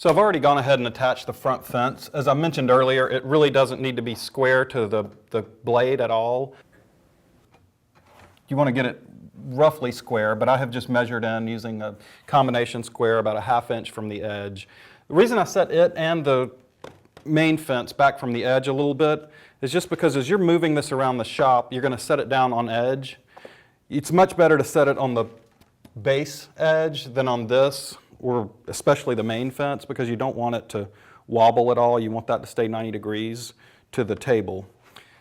So I've already gone ahead and attached the front fence. As I mentioned earlier, it really doesn't need to be square to the blade at all. You want to get it roughly square, but I have just measured in using a combination square about a 1/2 inch from the edge. The reason I set it and the main fence back from the edge a little bit is just because as you're moving this around the shop, you're going to set it down on edge. It's much better to set it on the base edge than on this, or especially the main fence, because you don't want it to wobble at all. You want that to stay 90 degrees to the table.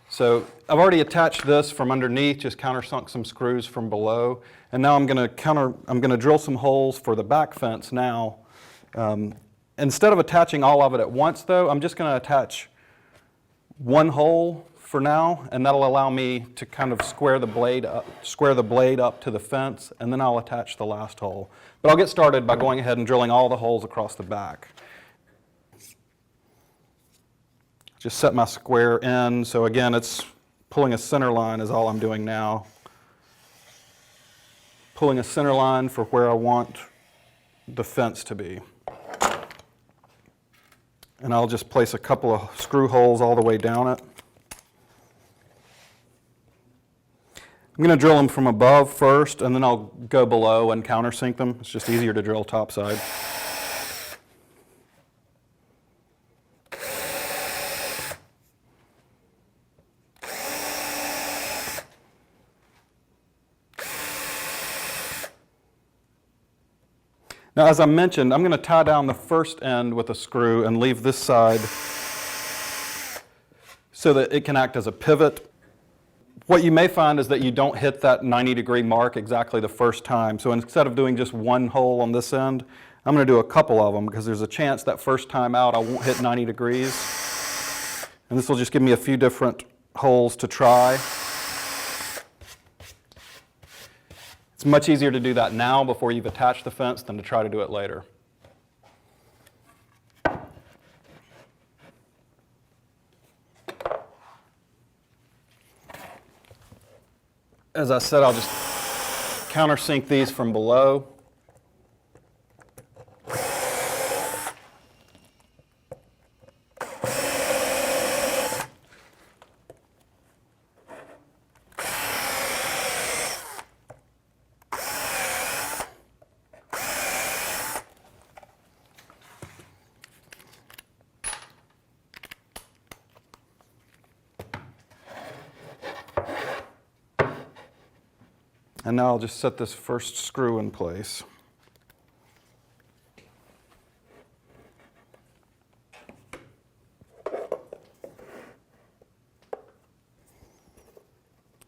So I've already attached this from underneath, just countersunk some screws from below, and now I'm going to drill some holes for the back fence now. Instead of attaching all of it at once, though, I'm just going to attach one hole for now, and that'll allow me to kind of square the blade up to the fence, and then I'll attach the last hole. But I'll get started by going ahead and drilling all the holes across the back. Just set my square in, so again, it's pulling a center line is all I'm doing now. Pulling a center line for where I want the fence to be. And I'll just place a couple of screw holes all the way down it. I'm going to drill them from above first, and then I'll go below and countersink them. It's just easier to drill topside. Now, as I mentioned, I'm going to tie down the first end with a screw and leave this side so that it can act as a pivot. What you may find is that you don't hit that 90-degree mark exactly the first time. So instead of doing just one hole on this end, I'm going to do a couple of them because there's a chance that first time out I won't hit 90 degrees. And this will just give me a few different holes to try. It's much easier to do that now before you've attached the fence than to try to do it later. As I said, I'll just countersink these from below. And now I'll just set this first screw in place. I'm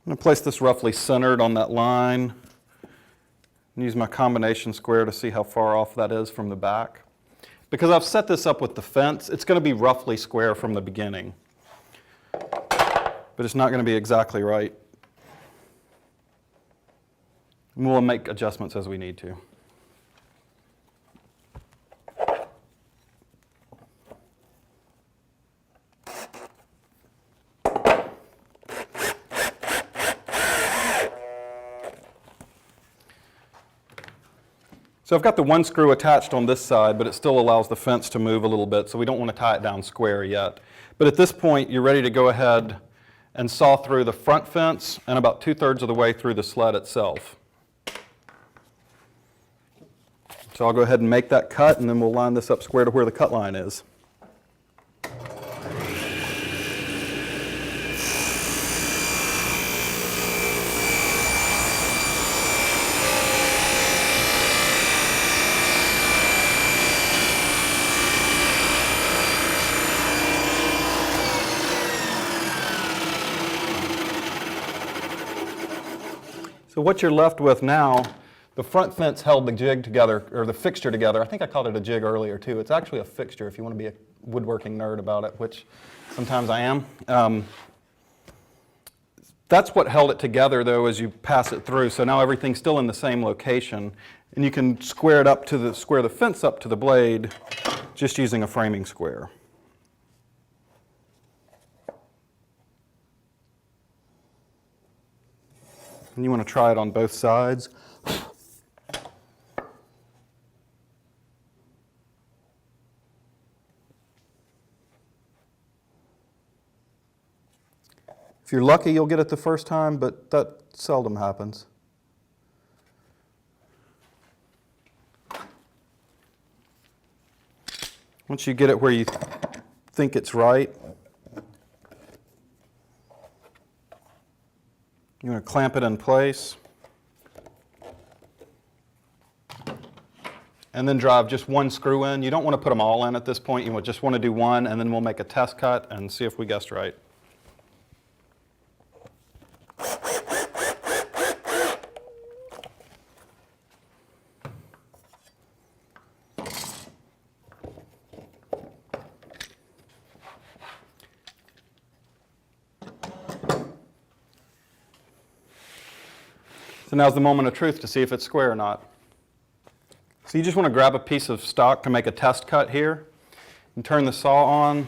going to place this roughly centered on that line and use my combination square to see how far off that is from the back. Because I've set this up with the fence, it's going to be roughly square from the beginning, but it's not going to be exactly right. And we'll make adjustments as we need to. So I've got the one screw attached on this side, but it still allows the fence to move a little bit, so we don't want to tie it down square yet. But at this point, you're ready to go ahead and saw through the front fence and about 2/3 of the way through the sled itself. So I'll go ahead and make that cut, and then we'll line this up square to where the cut line is. So what you're left with now, the front fence held the jig together, or the fixture together. I think I called it a jig earlier too. It's actually a fixture if you want to be a woodworking nerd about it, which sometimes I am. That's what held it together though as you pass it through. So now everything's still in the same location, and you can square the fence up to the blade just using a framing square. And you want to try it on both sides. If you're lucky, you'll get it the first time, but that seldom happens. Once you get it where you think it's right, you're going to clamp it in place and then drive just one screw in. You don't want to put them all in at this point. You just want to do one, and then we'll make a test cut and see if we guessed right. So now's the moment of truth to see if it's square or not. So you just want to grab a piece of stock to make a test cut here and turn the saw on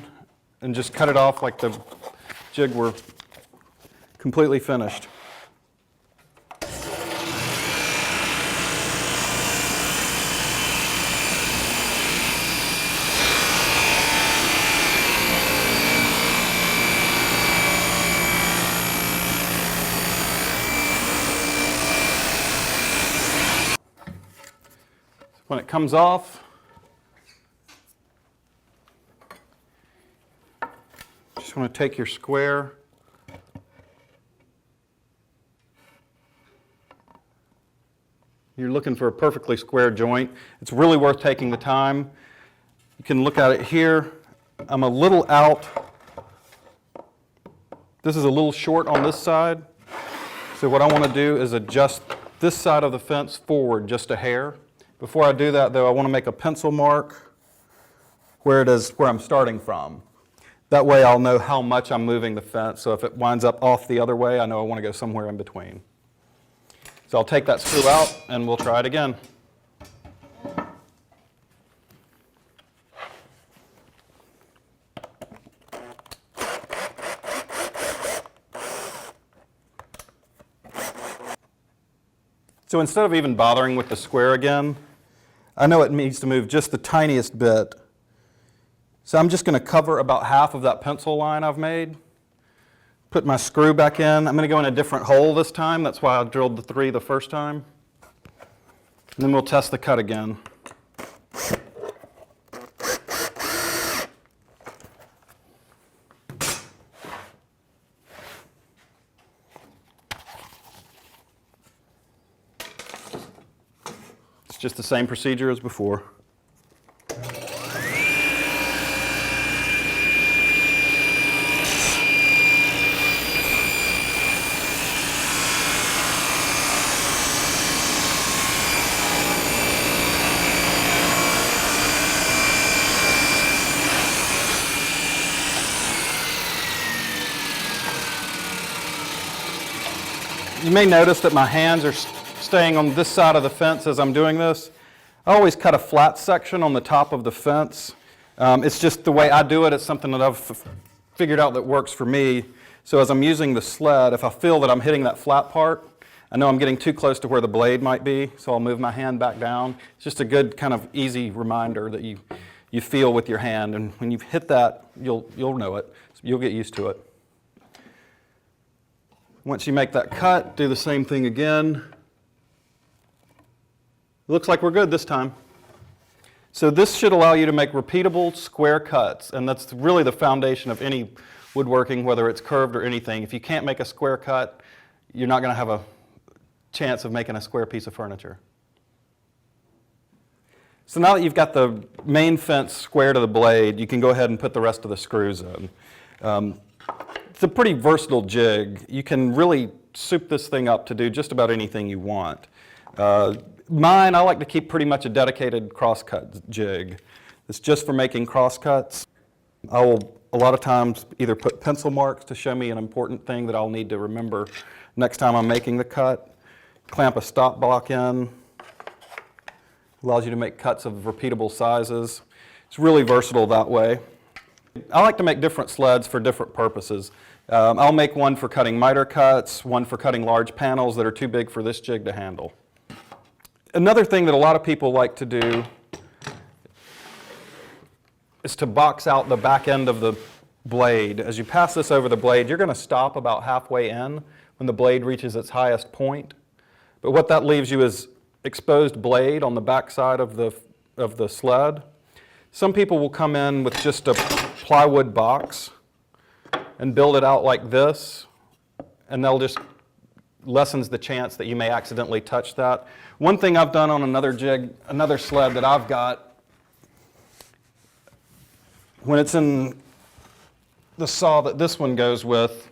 and just cut it off like the jig were completely finished. When it comes off, just want to take your square, you're looking for a perfectly square joint. It's really worth taking the time. You can look at it here. I'm a little out. This is a little short on this side. So what I want to do is adjust this side of the fence forward just a hair. Before I do that, though, I want to make a pencil mark where I'm starting from. That way I'll know how much I'm moving the fence, so if it winds up off the other way, I know I want to go somewhere in between. So I'll take that screw out and we'll try it again. So instead of even bothering with the square again, I know it needs to move just the tiniest bit. So I'm just going to cover about half of that pencil line I've made. Put my screw back in. I'm going to go in a different hole this time. That's why I drilled the 3 the first time. And then we'll test the cut again. Just the same procedure as before. You may notice that my hands are staying on this side of the fence as I'm doing this. I always cut a flat section on the top of the fence. It's just the way I do it. It's something that I've figured out that works for me. So as I'm using the sled, if I feel that I'm hitting that flat part, I know I'm getting too close to where the blade might be, so I'll move my hand back down. It's just a good kind of easy reminder that you feel with your hand, and when you hit that, you'll know it. You'll get used to it. Once you make that cut, do the same thing again. Looks like we're good this time. So this should allow you to make repeatable square cuts, and that's really the foundation of any woodworking, whether it's curved or anything. If you can't make a square cut, you're not going to have a chance of making a square piece of furniture. So now that you've got the main fence square to the blade, you can go ahead and put the rest of the screws in. It's a pretty versatile jig. You can really soup this thing up to do just about anything you want. Mine, I like to keep pretty much a dedicated crosscut jig. It's just for making crosscuts. I will a lot of times either put pencil marks to show me an important thing that I'll need to remember next time I'm making the cut. Clamp a stop block in. Allows you to make cuts of repeatable sizes. It's really versatile that way. I like to make different sleds for different purposes. I'll make one for cutting miter cuts, one for cutting large panels that are too big for this jig to handle. Another thing that a lot of people like to do is to box out the back end of the blade, as you pass this over the blade, you're going to stop about halfway in when the blade reaches its highest point. But what that leaves you is exposed blade on the back side of the sled. Some people will come in with just a plywood box and build it out like this, and they'll just lessens the chance that you may accidentally touch that. One thing I've done on another jig, another sled that I've got, when it's in the saw that this one goes with,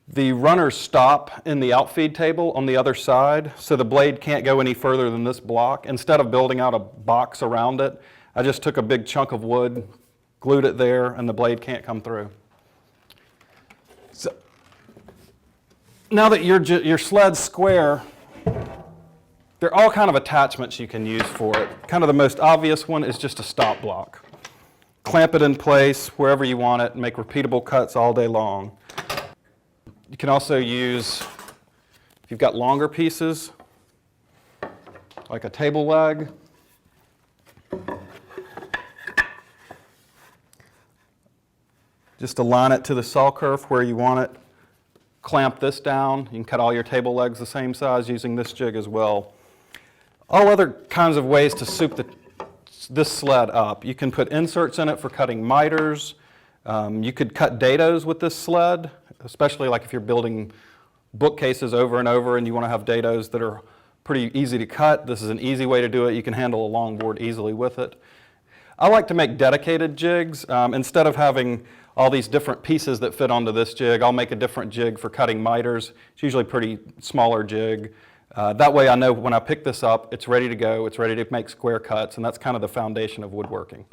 the runners stop in the outfeed table on the other side, so the blade can't go any further than this block. Instead of building out a box around it, I just took a big chunk of wood, glued it there, and the blade can't come through. So, now that your sled's square, there are all kind of attachments you can use for it. Kind of the most obvious one is just a stop block. Clamp it in place wherever you want it and make repeatable cuts all day long. You can also use, if you've got longer pieces, like a table leg, just align it to the saw kerf where you want it. Clamp this down. You can cut all your table legs the same size using this jig as well. All other kinds of ways to soup this sled up. You can put inserts in it for cutting miters. You could cut dados with this sled, especially like if you're building bookcases over and over and you want to have dados that are pretty easy to cut. This is an easy way to do it. You can handle a longboard easily with it. I like to make dedicated jigs. Instead of having all these different pieces that fit onto this jig, I'll make a different jig for cutting miters. It's usually a pretty smaller jig. That way I know when I pick this up, it's ready to go, it's ready to make square cuts, and that's kind of the foundation of woodworking.